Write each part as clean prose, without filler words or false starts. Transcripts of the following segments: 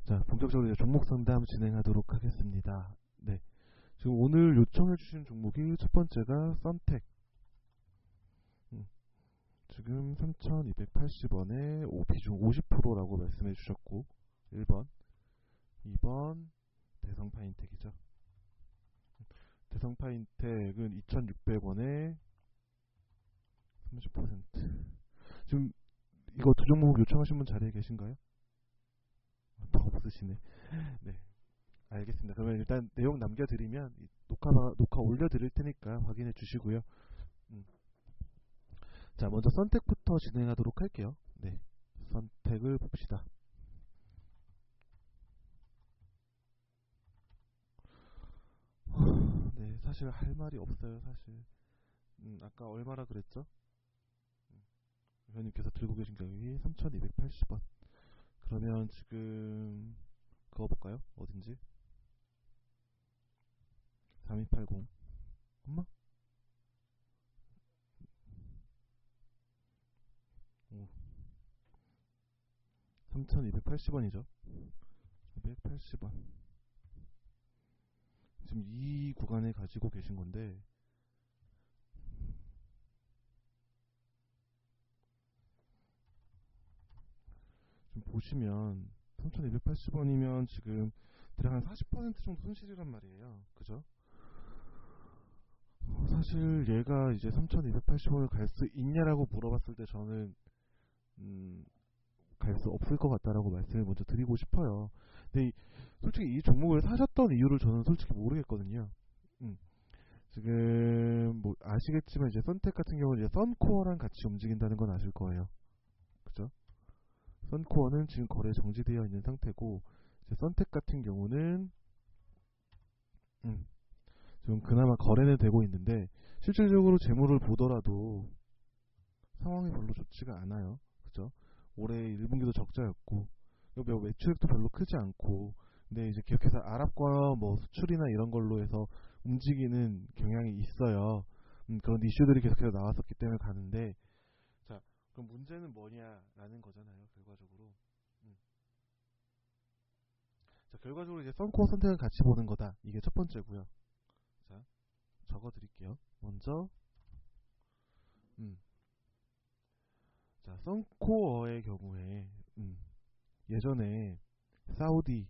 자, 본격적으로 이제 종목 상담 진행하도록 하겠습니다. 네. 지금 오늘 요청해주신 종목이 첫 번째가 썬텍. 지금 3,280원에 비중 50%라고 말씀해 주셨고, 1번. 2번, 대성파인텍이죠. 대성파인텍은 2,600원에 30%. 지금 이거 두 종목 요청하신 분 자리에 계신가요? 더 없으시네. 네. 알겠습니다. 그러면 일단 내용 남겨드리면 녹화 올려드릴 테니까 확인해 주시고요. 자, 먼저 선택부터 진행하도록 할게요. 네, 선택을 봅시다. 네, 사실 할 말이 없어요. 사실 아까 얼마라 그랬죠? 회원님께서 들고 계신 가격이 3,280원. 그러면 지금 그거 볼까요? 어딘지? 3280. 엄마? 3,280원이죠. 280원. 지금 이 구간에 가지고 계신 건데, 지금 보시면 3,280원이면 지금 대략 한 40% 정도 손실이란 말이에요. 그죠? 사실 얘가 이제 3,280원을 갈 수 있냐라고 물어봤을 때 저는 갈 수 없을 것 같다라고 말씀을 먼저 드리고 싶어요. 근데 솔직히 이 종목을 사셨던 이유를 저는 솔직히 모르겠거든요. 지금 뭐 아시겠지만 이제 선택 같은 경우는 이제 썬코어랑 같이 움직인다는 건 아실 거예요. 그죠? 썬코어는 지금 거래 정지되어 있는 상태고, 이제 선택 같은 경우는 지금 그나마 거래는 되고 있는데, 실질적으로 재물을 보더라도 상황이 별로 좋지가 않아요. 그죠? 올해 1분기도 적자였고, 매출액도 별로 크지 않고, 근데 이제 기업회사 아랍과 뭐 수출이나 이런 걸로 해서 움직이는 경향이 있어요. 그런 이슈들이 계속해서 나왔었기 때문에 가는데, 자, 그럼 문제는 뭐냐라는 거잖아요, 결과적으로. 자, 결과적으로 이제 썬코어 선택을 같이 보는 거다. 이게 첫 번째고요. 자, 적어 드릴게요. 먼저, 자, 썬코어의 경우에, 예전에 사우디,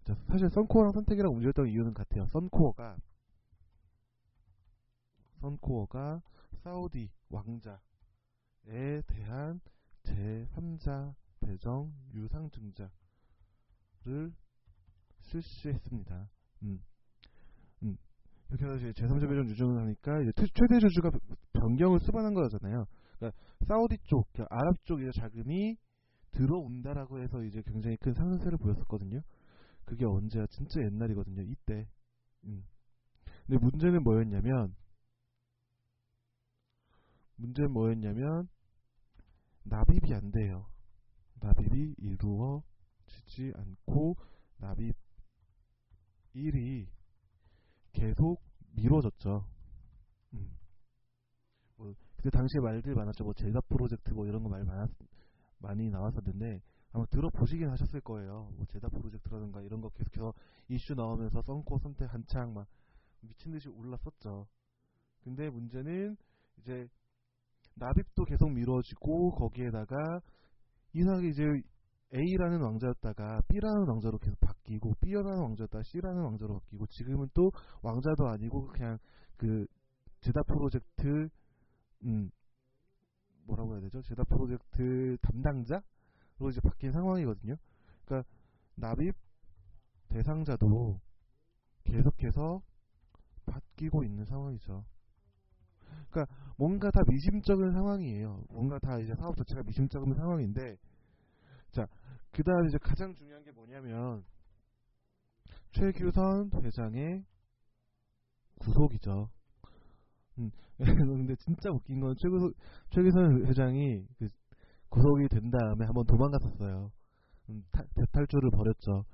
자, 사실 썬코어랑 선택이랑 움직였던 이유는 같아요. 썬코어가 사우디 왕자에 대한 제3자 배정 유상증자를 실시했습니다. 이렇게 해서 이제 제3자 배정 유증을 하니까 이제 최대 주주가 변경을 수반한 거잖아요. 그러니까 사우디 쪽, 아랍 쪽 이제 자금이 들어온다라고 해서 이제 굉장히 큰 상승세를 보였었거든요. 그게 언제야? 진짜 옛날이거든요. 이때. 근데 문제는 뭐였냐면 납입이 안 돼요. 납입이 이루어지지 않고 납입 1이 계속 미뤄졌죠. 그때 당시에 말들 많았죠. 뭐 제다 프로젝트 뭐 이런 거 많이 나왔었는데 아마 들어보시긴 하셨을 거예요. 뭐 제다 프로젝트라든가 이런 거 계속해서 이슈 나오면서 썬코어 선택 한창 막 미친듯이 올랐었죠. 근데 문제는 이제 납입도 계속 미뤄지고, 거기에다가 이상하게 이제 A라는 왕자였다가 B라는 왕자로 계속 바뀌고, B라는 왕자였다가 C라는 왕자로 바뀌고, 지금은 또 왕자도 아니고 그냥 그 제다 프로젝트 뭐라고 해야 되죠? 제다 프로젝트 담당자로 이제 바뀐 상황이거든요. 그러니까 납입 대상자도 계속해서 바뀌고 있는 상황이죠. 그러니까 뭔가 다 미심쩍은 상황이에요. 뭔가 다 이제 사업 자체가 미심쩍은 상황인데, 자, 그 다음 이제 가장 중요한 게 뭐냐면 최규선 회장의 구속이죠. 근데 진짜 웃긴 건 최규선 회장이 구속이 된 다음에 한번 도망갔었어요. 대탈주를 벌였죠.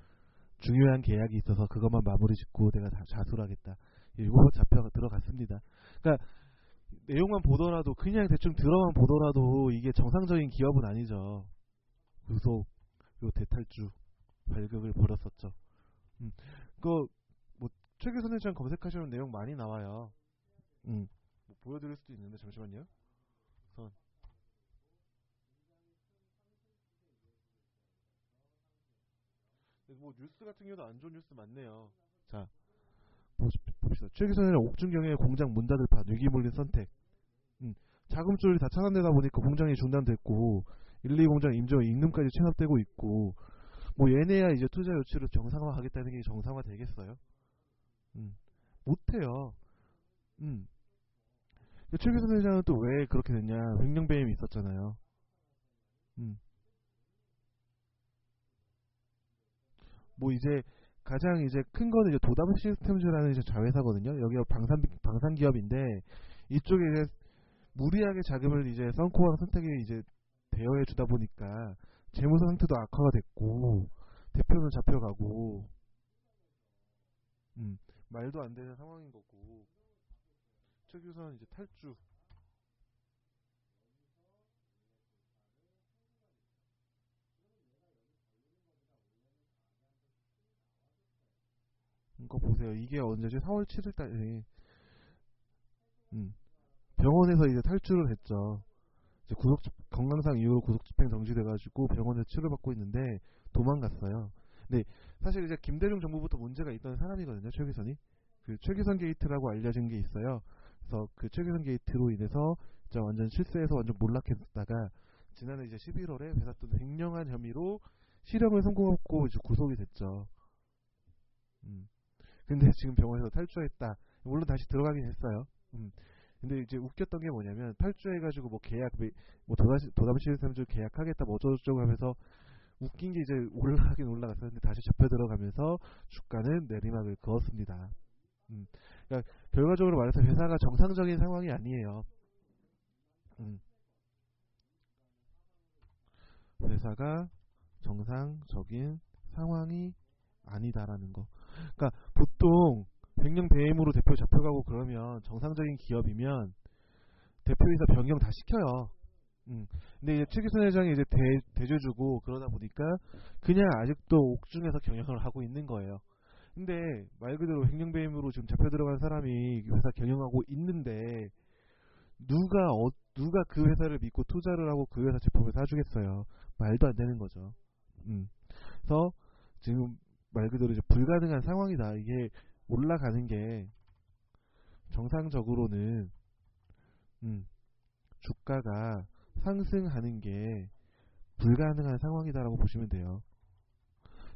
중요한 계약이 있어서 그것만 마무리 짓고 내가 다 자수하겠다. 일부러 잡혀 들어갔습니다. 그러니까 내용만 보더라도, 그냥 대충 들어만 보더라도 이게 정상적인 기업은 아니죠. 구속, 그리고 대탈주. 발극을 벌였었죠. 그 뭐 최규선회장 검색하시면 내용 많이 나와요. 뭐 보여드릴 수도 있는데 잠시만요. 우선 뭐 뉴스 같은 경우도 안 좋은 뉴스 많네요. 자, 봅시다. 최규선회장 옥중경의 공장 문 닫을 판 위기 몰린 선택. 자금줄이 다 차단되다 보니까 공장이 중단됐고 1, 2 공장 임조 임금까지 체납되고 있고 뭐 얘네야 이제 투자 유치를 정상화하겠다는 게 정상화 되겠어요? 못해요. 음. 최규선 회장은 또 왜 그렇게 됐냐? 횡령배임이 있었잖아요. 음. 뭐 이제 가장 이제 큰 거는 이제 도담 시스템즈라는 이제 자회사거든요. 여기가 방산 기업인데 이쪽에 이제 무리하게 자금을 이제 썬코어랑 선택에 이제 대여해 주다 보니까 재무상 상태도 악화가 됐고 대표는 잡혀가고 말도 안 되는 상황인 거고 최규선 이제 탈주 이거 보세요. 이게 언제지? 4월 7일 달에 병원에서 이제 탈주를 했죠. 이제 건강상 이유로 구속집행 정지돼가지고 병원에서 치료받고 있는데 도망갔어요. 근데 사실 이제 김대중 정부부터 문제가 있던 사람이거든요. 최규선이 그 최규선 게이트라고 알려진 게 있어요. 그래서 그 최규선 게이트로 인해서 진짜 완전 실세에서 완전 몰락했다가 지난해 이제 11월에 회사 돈 횡령한 혐의로 실형을 선고받고 이제 구속이 됐죠. 음. 근데 지금 병원에서 탈주했다. 물론 다시 들어가긴 했어요. 근데 이제 웃겼던 게 뭐냐면 탈주해가지고 뭐 계약 뭐 도담 시스템즈 계약하겠다 뭐 어쩌고저쩌고 하면서 웃긴 게 이제 올라가긴 올라갔어요. 근데 다시 잡혀 들어가면서 주가는 내리막을 그었습니다. 그러니까 결과적으로 말해서 회사가 정상적인 상황이 아니에요. 음, 회사가 정상적인 상황이 아니다라는 거. 그러니까 보통 횡령 배임으로 대표 잡혀가고 그러면 정상적인 기업이면 대표이사 변경 다 시켜요. 근데 이제 최기순 회장이 이제 대주주고 그러다 보니까 그냥 아직도 옥중에서 경영을 하고 있는 거예요. 근데 말 그대로 횡령배임으로 지금 잡혀 들어간 사람이 회사 경영하고 있는데 누가 그 회사를 믿고 투자를 하고 그 회사 제품을 사주겠어요. 말도 안 되는 거죠. 음. 그래서 지금 말 그대로 이제 불가능한 상황이다. 이게 올라가는 게 정상적으로는 주가가 상승하는 게 불가능한 상황이다라고 보시면 돼요.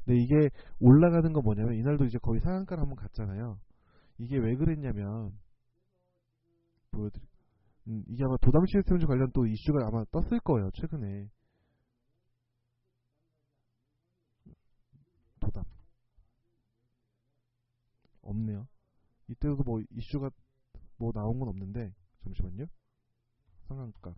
근데 이게 올라가는 건 뭐냐면 이날도 이제 거의 상한가를 한번 갔잖아요. 이게 왜 그랬냐면 보여드릴 이게 아마 도담 시스템즈 관련 또 이슈가 아마 떴을 거예요. 최근에 도담 없네요. 이때도 뭐 이슈가 뭐 나온 건 없는데 잠시만요. 상한가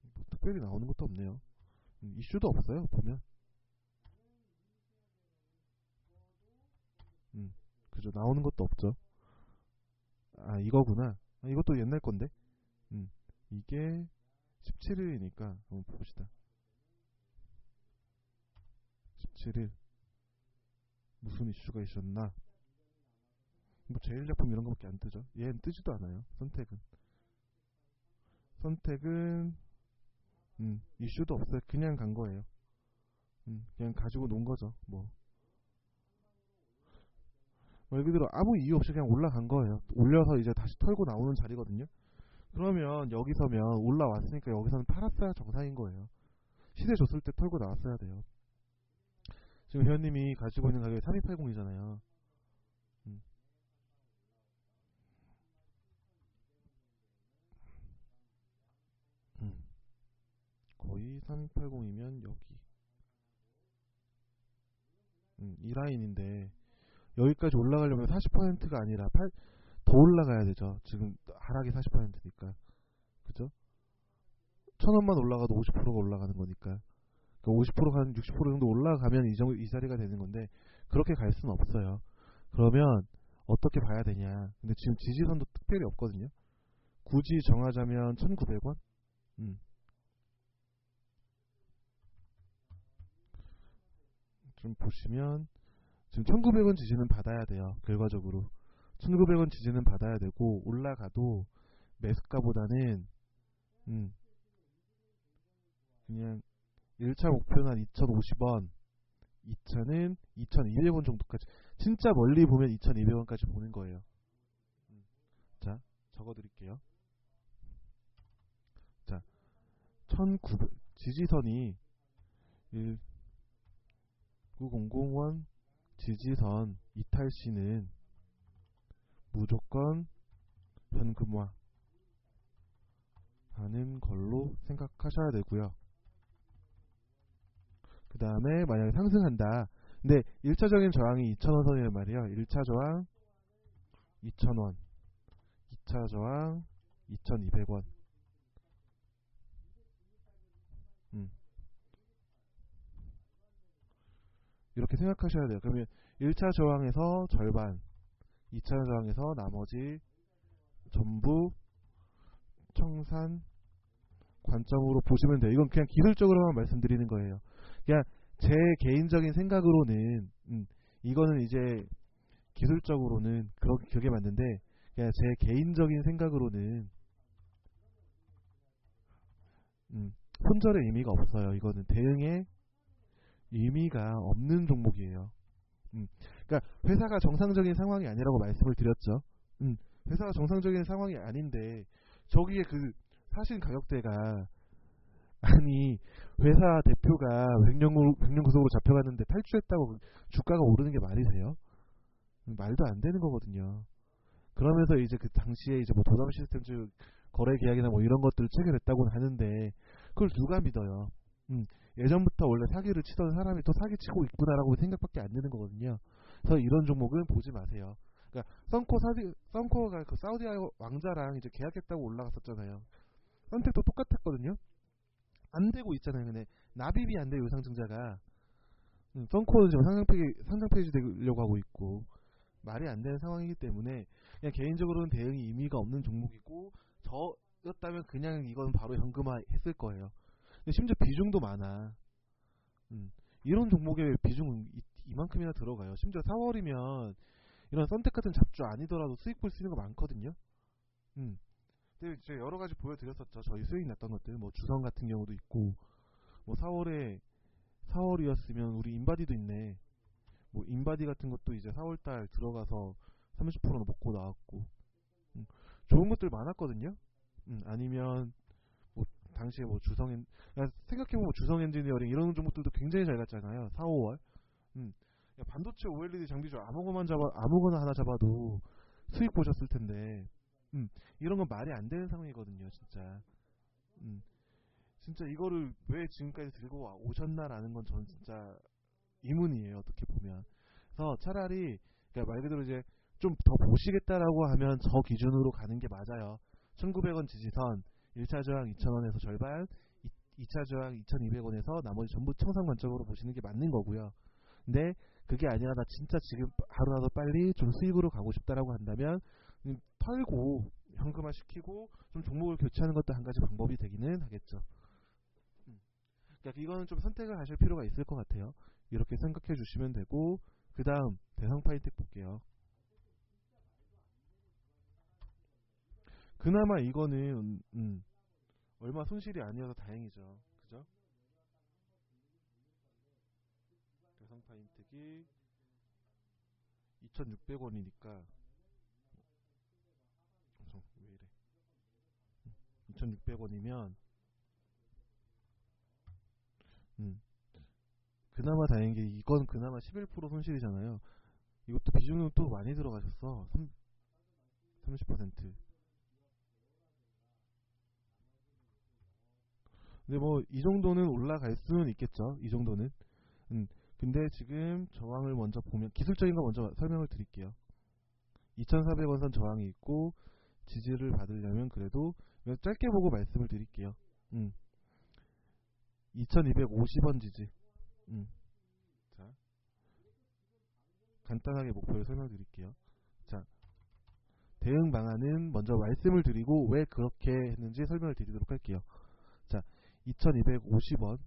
뭐 특별히 나오는 것도 없네요. 이슈도 없어요. 보면 그죠. 나오는 것도 없죠. 아 이거구나. 아, 이것도 옛날 건데. 이게 17일이니까 한번 봅시다. 17일 무슨 이슈가 있었나? 뭐 제일작품 이런 거밖에 안 뜨죠. 얘는 뜨지도 않아요. 선택은 이슈도 없어요. 그냥 간 거예요. 그냥 가지고 논 거죠. 뭐 말 그대로 아무 이유 없이 그냥 올라간 거예요. 올려서 이제 다시 털고 나오는 자리거든요. 그러면 여기서면 올라왔으니까 여기서는 팔았어야 정상인 거예요. 시세 줬을 때 털고 나왔어야 돼요. 지금 회원님이 가지고 있는 가격이 3280이잖아요. 음, 음. 거의 3280이면 여기 이 라인인데 여기까지 올라가려면 40%가 아니라 더 올라가야 되죠. 지금 하락이 40%니까 그죠? 1000원만 올라가도 50%가 올라가는 거니까 그러니까 50%가 한 60% 정도 올라가면 이 자리가 되는 건데 그렇게 갈 수는 없어요. 그러면 어떻게 봐야 되냐? 근데 지금 지지선도 특별히 없거든요. 굳이 정하자면 1900원? 음, 좀 보시면 지금 1900원 지지는 받아야 돼요. 결과적으로 1900원 지지는 받아야 되고 올라가도 매수가보다는 그냥 1차 목표는 한 2050원, 2차는 2200원 정도까지, 진짜 멀리 보면 2200원까지 보는 거예요. 자, 적어드릴게요. 자, 1900 지지선이 1900원 지지선 이탈시는 무조건 현금화 하는 걸로 생각하셔야 되고요. 그 다음에 만약에 상승한다. 근데 1차적인 저항이 2000원 선이란 말이에요. 1차 저항 2000원, 2차 저항 2200원. 이렇게 생각하셔야 돼요. 그러면 1차 저항에서 절반, 2차 저항에서 나머지 전부 청산 관점으로 보시면 돼요. 이건 그냥 기술적으로만 말씀드리는 거예요. 그냥 제 개인적인 생각으로는 이거는 이제 기술적으로는 그게 맞는데, 그냥 제 개인적인 생각으로는 손절의 의미가 없어요. 이거는 대응의 의미가 없는 종목이에요. 그러니까 회사가 정상적인 상황이 아니라고 말씀을 드렸죠. 회사가 정상적인 상황이 아닌데 저기에 그 사실 가격대가, 아니 회사 대표가 횡령구속으로 잡혀갔는데 탈주했다고 주가가 오르는 게 말이 돼요? 말도 안 되는 거거든요. 그러면서 이제 그 당시에 이제 뭐 도담 시스템즈 거래 계약이나 뭐 이런 것들을 체결했다고는 하는데 그걸 누가 믿어요? 예전부터 원래 사기를 치던 사람이 또 사기치고 있구나라고 생각밖에 안 드는 거거든요. 그래서 이런 종목은 보지 마세요. 그러니까 썬코가 그 사우디 왕자랑 이제 계약했다고 올라갔었잖아요. 선택도 똑같았거든요. 안 되고 있잖아요. 근데 납입이 안 돼요, 유상증자가. 썬코는 지금 상장 페이지 되려고 하고 있고 말이 안 되는 상황이기 때문에 그냥 개인적으로는 대응이 의미가 없는 종목이고, 저였다면 그냥 이건 바로 현금화 했을 거예요. 근데 심지어 비중도 많아. 이런 종목에 비중 이만큼이나 들어가요. 심지어 4월이면 이런 선택 같은 잡주 아니더라도 수익 볼 수 있는 거 많거든요. 근데 제가 여러 가지 보여드렸었죠. 저희 수익 났던 것들, 뭐 주성 같은 경우도 있고, 뭐 4월이었으면 우리 인바디도 있네. 뭐 인바디 같은 것도 이제 4월달 들어가서 30% 먹고 나왔고, 좋은 것들 많았거든요. 아니면 뭐 당시에 뭐 생각해보면 주성 엔지니어링 이런 종목들도 굉장히 잘 갔잖아요. 4, 5월. 반도체 OLED 장비주 아무거나 하나 잡아도 수익 보셨을 텐데, 이런 건 말이 안 되는 상황이거든요, 진짜. 진짜 이거를 왜 지금까지 들고 오셨나라는 건 저는 진짜 의문이에요, 어떻게 보면. 그래서 차라리, 그러니까 말 그대로 이제 좀 더 보시겠다라고 하면 저 기준으로 가는 게 맞아요. 1900원 지지선, 1차 저항 2000원에서 절반, 2차 저항 2200원에서 나머지 전부 청산 관점으로 보시는 게 맞는 거고요. 근데 그게 아니라 나 진짜 지금 하루라도 빨리 좀 수익으로 가고 싶다라고 한다면 털고 현금화 시키고 좀 종목을 교체하는 것도 한 가지 방법이 되기는 하겠죠. 그러니까 이거는 좀 선택을 하실 필요가 있을 것 같아요. 이렇게 생각해 주시면 되고, 그 다음 대성파이텍 볼게요. 그나마 이거는 얼마 손실이 아니어서 다행이죠. 그죠? 대성파이텍이 2600원이니까 왜 이래, 2600원이면 그나마 다행인 게, 이건 그나마 11% 손실이잖아요. 이것도 비중은 또 많이 들어가셨어. 30%. 근데 뭐 이 정도는 올라갈 수는 있겠죠. 이 정도는. 근데 지금 저항을 먼저 보면, 기술적인 거 먼저 설명을 드릴게요. 2400원 선 저항이 있고, 지지를 받으려면 그래도 짧게 보고 말씀을 드릴게요. 2250원 지지. 자, 간단하게 목표를 설명드릴게요. 자, 대응 방안은 먼저 말씀을 드리고 왜 그렇게 했는지 설명을 드리도록 할게요. 자, 2250원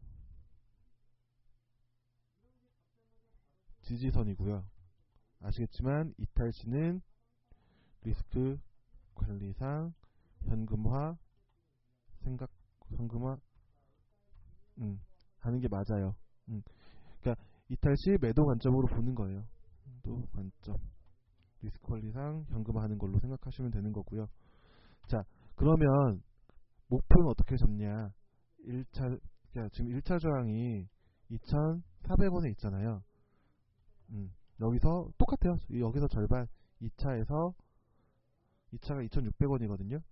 지지선이고요. 아시겠지만 이탈시는 리스크 관리상 현금화 현금화 하는 게 맞아요. 그러니까 이탈시 매도 관점으로 보는 거예요. 또 관점 리스크 관리상 현금화하는 걸로 생각하시면 되는 거고요. 자, 그러면 목표는 어떻게 잡냐? 1차 지금 1차 저항이 2,400원에 있잖아요. 여기서 똑같아요. 여기서 절반 2차가 2,600원이거든요.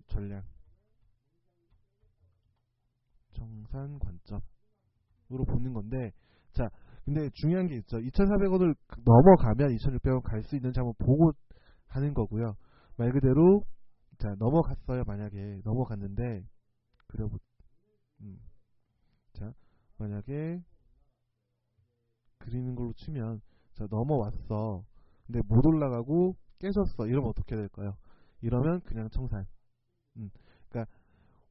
전량 정산 관점으로 보는 건데, 자, 근데 중요한 게 있죠. 2,400원을 넘어가면 2,600원 갈 수 있는지 한번 보고 하는 거고요. 말 그대로 자, 넘어갔어요. 만약에 넘어갔는데 자, 만약에 그리는 걸로 치면 자, 넘어왔어. 근데 못 올라가고 깨졌어. 이러면 어떻게 될까요? 이러면 그냥 청산. 그러니까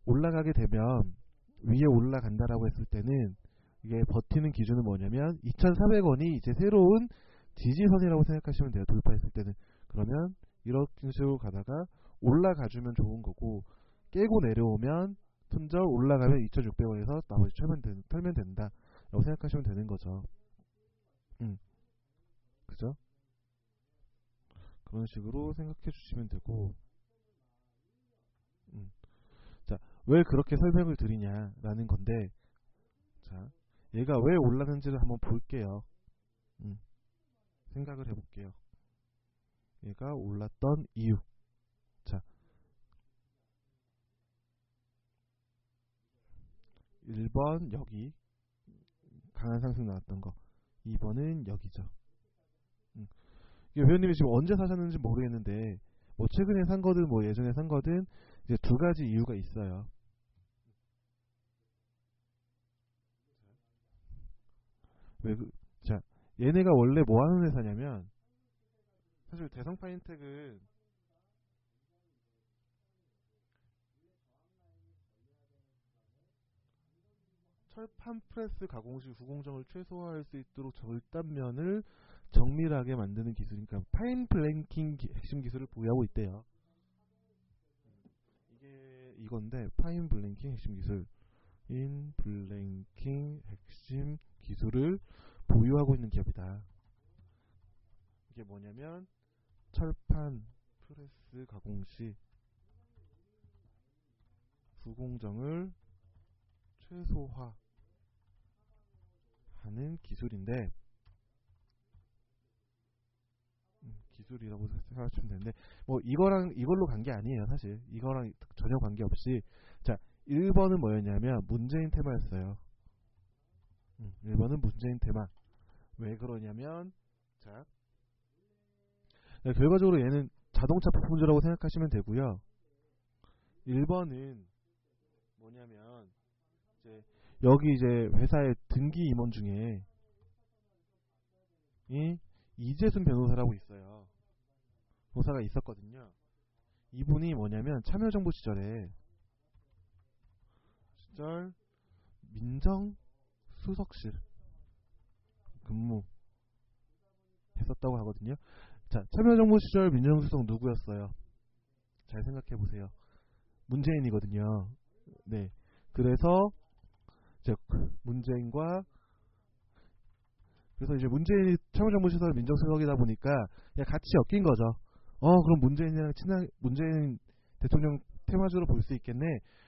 올라가게 되면 위에 올라간다라고 했을 때는 이게 버티는 기준은 뭐냐면 2,400원이 이제 새로운 지지선이라고 생각하시면 돼요. 돌파했을 때는. 그러면 이런 식으로 가다가 올라가주면 좋은 거고, 깨고 내려오면 손절 올라가면 2,600원에서 나머지 털면 된다 라고 생각하시면 되는 거죠. 그죠? 그런 식으로 생각해 주시면 되고, 자, 왜 그렇게 설명을 드리냐라는 건데, 자, 얘가 왜 올랐는지를 한번 볼게요. 생각을 해볼게요. 얘가 올랐던 이유. 자, 1번 여기 강한 상승 나왔던 거, 2번은 여기죠. 회원님이 지금 언제 사셨는지 모르겠는데, 뭐 최근에 산 거든 뭐 예전에 산 거든 이제 두 가지 이유가 있어요. 자, 얘네가 원래 뭐 하는 회사냐면, 사실 대성파인텍은 철판 프레스 가공 시 구공정을 최소화할 수 있도록 절단면을 정밀하게 만드는 기술이니까 파인 블랭킹 핵심 기술을 보유하고 있대요. 이게 이건데, 파인 블랭킹 핵심 기술, 인 블랭킹 핵심 기술을 보유하고 있는 기업이다. 이게 뭐냐면 철판 프레스 가공 시 구공정을 최소화하는 기술인데, 기술이라고 생각하시면 되는데, 뭐 이걸로 간 게 아니에요. 사실 이거랑 전혀 관계없이, 자, 1번은 뭐였냐면 문재인 테마였어요. 1번은 문재인 테마. 왜 그러냐면, 자, 결과적으로 얘는 자동차 부품주라고 생각하시면 되고요. 1번은 뭐냐면, 이제 여기 이제 회사의 등기 임원 중에 이재순 변호사라고 있어요. 변호사가 있었거든요. 이분이 뭐냐면 참여정부 시절 민정수석실 근무했었다고 하거든요. 자, 참여정부 시절 민정수석 누구였어요? 잘 생각해보세요. 문재인이거든요. 네. 그래서 이제 문재인이 참여정부 시절 민정수석이다 보니까 그냥 같이 엮인 거죠. 그럼 문재인 대통령 테마주로 볼 수 있겠네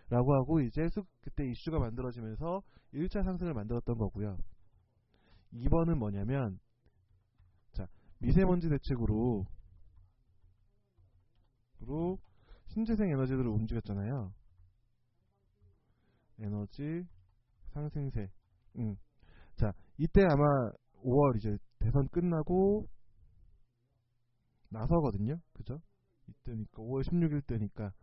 라고 하고, 이제 그때 이슈가 만들어지면서 1차 상승을 만들었던 거고요. 2번은 뭐냐면, 자, 미세먼지 대책으로 신재생 에너지들을 움직였잖아요. 에너지 상승세. 자, 이때 아마 5월 이제 대선 끝나고 나서거든요. 그죠? 이때니까 5월 16일 때니까.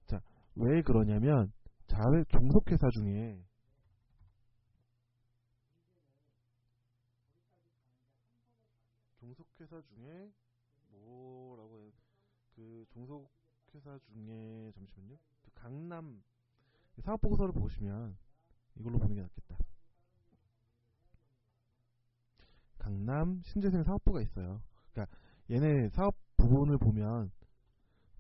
자, 왜 그러냐면 자회 종속회사 중에 뭐라고 해요? 그 종속회사 중에 잠시만요. 그 강남 사업보고서를 보시면 이걸로 보는 게 낫겠다. 강남 신재생 사업부가 있어요. 그러니까 얘네 사업 부분을 보면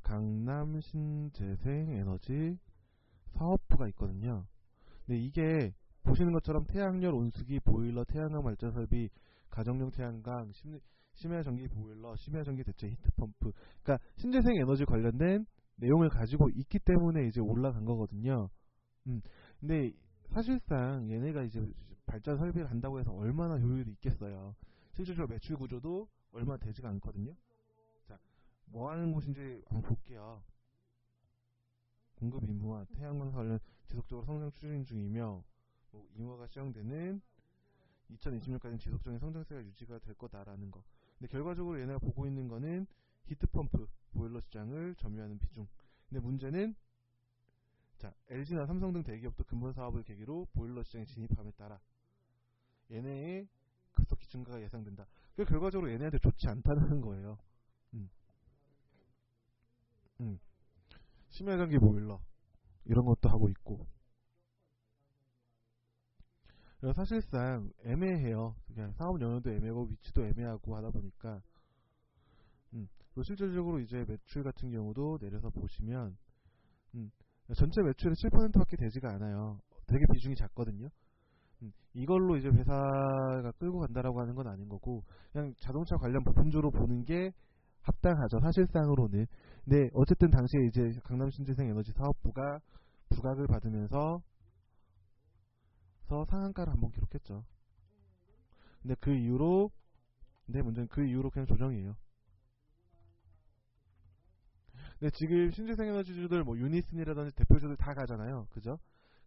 강남 신재생 에너지 사업부가 있거든요. 근데 이게 보시는 것처럼 태양열 온수기 보일러 태양광 발전 설비 가정용 태양광 심야 전기 보일러 심야 전기 대체 히트펌프, 그러니까 신재생 에너지 관련된 내용을 가지고 있기 때문에 이제 올라간 거거든요. 근데 사실상 얘네가 이제 발전 설비를 한다고 해서 얼마나 효율이 있겠어요. 실질적으로 매출 구조도 얼마 되지가 않거든요. 자, 뭐 하는 곳인지 한번 볼게요. 공급 임무와 태양광 관련 지속적으로 성장 추진 중이며, 뭐 임무가 시행되는 2026까지는 지속적인 성장세가 유지가 될 거다라는 거. 근데 결과적으로 얘네가 보고 있는 거는 히트펌프 보일러 시장을 점유하는 비중. 근데 문제는 자, LG나 삼성 등 대기업도 근본 사업을 계기로 보일러 시장에 진입함에 따라 얘네의 급속히 증가가 예상된다. 그 결과적으로 얘네한테 좋지 않다는 거예요. 음. 심야전기 보일러 이런 것도 하고 있고. 사실상 애매해요. 그냥 사업 영역도 애매하고 위치도 애매하고 하다 보니까 실질적으로 이제 매출 같은 경우도 내려서 보시면 전체 매출의 7%밖에 되지가 않아요. 되게 비중이 작거든요. 이걸로 이제 회사가 끌고 간다라고 하는 건 아닌 거고, 그냥 자동차 관련 부품주로 보는 게 합당하죠, 사실상으로는. 근데 어쨌든 당시에 이제 강남 신재생 에너지 사업부가 부각을 받으면서 상한가를 한번 기록했죠. 근데 그 이후로, 근데 문제는 그 이후로 그냥 조정이에요. 근데 지금 신재생 에너지주들 뭐 유니슨이라든지 대표주들 다 가잖아요, 그죠?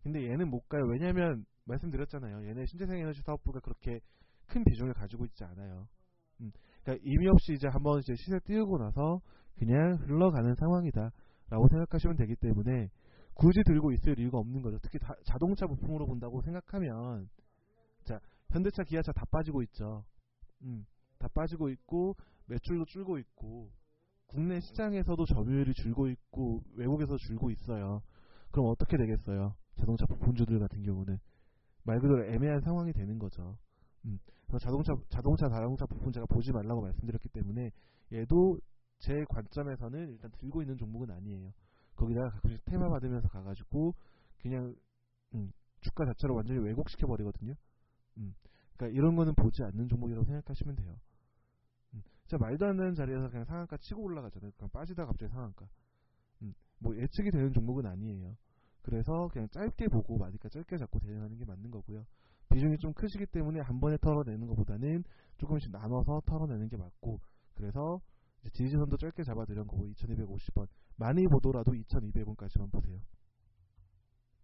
근데 얘는 못 가요. 왜냐면 말씀드렸잖아요. 얘네 신재생 에너지 사업부가 그렇게 큰 비중을 가지고 있지 않아요. 그러니까 의미 없이 이제 한번 이제 시세 띄우고 나서 그냥 흘러가는 상황이다라고 생각하시면 되기 때문에 굳이 들고 있을 이유가 없는 거죠. 특히 자동차 부품으로 본다고 생각하면, 자, 현대차, 기아차 다 빠지고 있죠. 다 빠지고 있고 매출도 줄고 있고 국내 시장에서도 점유율이 줄고 있고 외국에서 줄고 있어요. 그럼 어떻게 되겠어요? 자동차 부품주들 같은 경우는 말 그대로 애매한 상황이 되는 거죠. 그래서 자동차 부품 제가 보지 말라고 말씀드렸기 때문에 얘도 제 관점에서는 일단 들고 있는 종목은 아니에요. 거기다가 가끔씩 테마 받으면서 가가지고 그냥 주가 자체를 완전히 왜곡시켜 버리거든요. 그러니까 이런 거는 보지 않는 종목이라고 생각하시면 돼요. 진짜 말도 안 되는 자리에서 그냥 상한가 치고 올라가잖아요. 그냥 빠지다 갑자기 상한가. 뭐 예측이 되는 종목은 아니에요. 그래서 그냥 짧게 보고 많으니까 짧게 잡고 대응하는 게 맞는 거고요. 비중이 좀 크시기 때문에 한 번에 털어내는 것보다는 조금씩 나눠서 털어내는 게 맞고, 그래서 이제 지지선도 짧게 잡아드린 거고 2250원, 많이 보더라도 2200원까지만 보세요.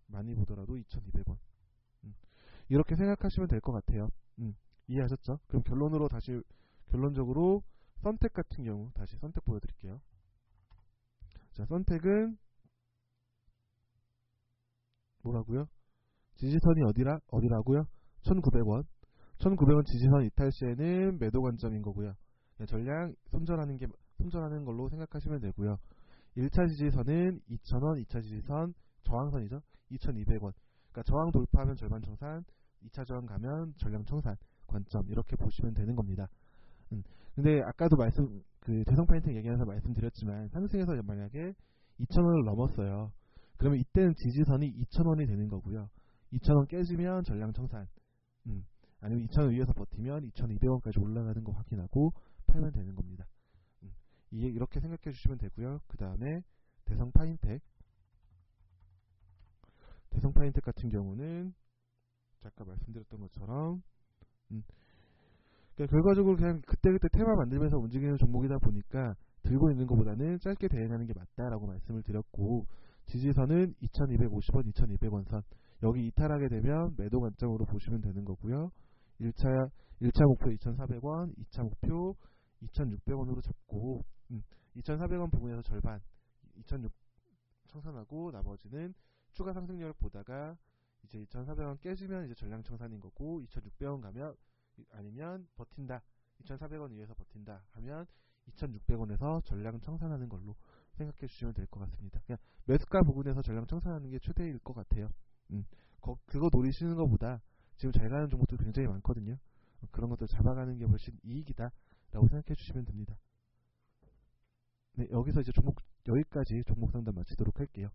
많이 보더라도 2200원. 이렇게 생각하시면 될 것 같아요. 이해하셨죠? 그럼 결론적으로 선택 같은 경우 다시 선택 보여드릴게요. 자, 선택은 뭐라고요? 지지선이 어디라고요? 1900원. 1900원 지지선 이탈 시에는 매도 관점인 거고요. 전량 손절하는 걸로 생각하시면 되고요. 1차 지지선은 2000원, 2차 지지선 저항선이죠. 2200원. 그러니까 저항 돌파하면 절반 청산, 2차 저항 가면 전량 청산 관점, 이렇게 보시면 되는 겁니다. 근데 아까도 대성 파인팅 얘기하면서 말씀드렸지만 상승해서 만약에 2000원을 넘었어요. 그러면 이때는 지지선이 2000원이 되는 거고요. 2000원 깨지면 전량 청산, 아니면 2000원 위에서 버티면 2200원까지 올라가는 거 확인하고 팔면 되는 겁니다. 이렇게 생각해 주시면 되고요. 그 다음에 대성 파인텍 같은 경우는 아까 말씀드렸던 것처럼 그러니까 결과적으로 그냥 그때그때 테마 만들면서 움직이는 종목이다 보니까 들고 있는 것보다는 짧게 대응하는 게 맞다라고 말씀을 드렸고, 지지선은 2250원, 2200원 선, 여기 이탈하게 되면 매도 관점으로 보시면 되는 거고요. 1차 목표 2400원, 2차 목표 2600원으로 잡고 2400원 부분에서 절반 2006 청산하고 나머지는 추가 상승률을 보다가 이제 2400원 깨지면 이제 전량 청산인 거고, 2600원 가면 아니면 버틴다, 2400원 위에서 버틴다 하면 2600원에서 전량 청산하는 걸로 생각해 주시면 될 것 같습니다. 그냥 매수가 부분에서 전량 청산하는 게 최대일 것 같아요. 그거 노리시는 것보다 지금 잘 가는 종목도 굉장히 많거든요. 그런 것들 잡아가는 게 훨씬 이익이다라고 생각해 주시면 됩니다. 네, 여기서 이제 여기까지 종목 상담 마치도록 할게요.